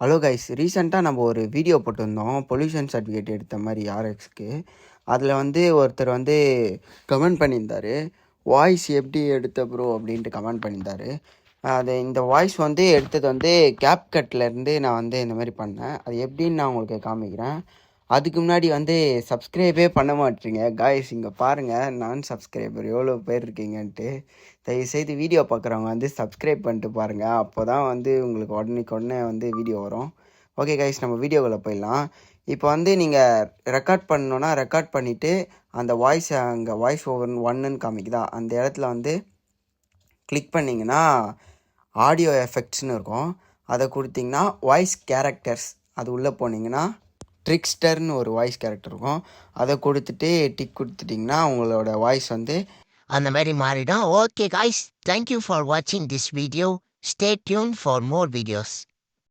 Hello guys, ரீசெண்டாக நம்ம ஒரு வீடியோ போட்டிருந்தோம் பொல்யூஷன் சர்டிஃபிகேட் எடுத்த மாதிரி ஆர்எக்ஸ்க்கு. அதில் வந்து ஒருத்தர் வந்து கமெண்ட் பண்ணியிருந்தார், வாய்ஸ் எப்படி எடுத்த ப்ரோ அப்படின்ட்டு கமெண்ட் பண்ணியிருந்தார். இந்த வாய்ஸ் வந்து எடுத்தது வந்து கேப்கட்லேருந்து நான் வந்து இந்த மாதிரி பண்ணேன். அது எப்படின்னு நான் உங்களுக்கு காமிக்கிறேன். அதுக்கு முன்னாடி வந்து சப்ஸ்கிரைபே பண்ண மாட்டீங்க காய்ஸ். இங்கே பாருங்கள், நான் சப்ஸ்கிரைபர் எவ்வளோ பேர் இருக்கீங்கன்ட்டு. தயவுசெய்து வீடியோ பார்க்குறவங்க வந்து சப்ஸ்கிரைப் பண்ணிட்டு பாருங்கள். அப்போ தான் வந்து உங்களுக்கு உடனே வந்து வீடியோ வரும். ஓகே கைஸ், நம்ம வீடியோக்குள்ளே போயிடலாம். இப்போ வந்து நீங்கள் ரெக்கார்ட் பண்ணணுன்னா ரெக்கார்ட் பண்ணிவிட்டு அந்த வாய்ஸை அங்கே வாய்ஸ் ஓவர் 1ன்னு காமிக்குதா, அந்த இடத்துல வந்து கிளிக் பண்ணிங்கன்னா ஆடியோ எஃபெக்ட்ஸ்னு இருக்கும். அதை கொடுத்திங்கன்னா வாய்ஸ் கேரக்டர்ஸ், அது உள்ளே போனீங்கன்னா ட்ரிக்ஸ்டர்னு ஒரு வாய்ஸ் கேரக்டர் இருக்கும். அதை கொடுத்துட்டு டிக் கொடுத்துட்டிங்கன்னா உங்களோட வாய்ஸ் வந்து அந்த மாதிரி மாறிடும். ஓகே காய்ஸ், தேங்க்யூ ஃபார் வாட்சிங் this video. Stay tune for more videos.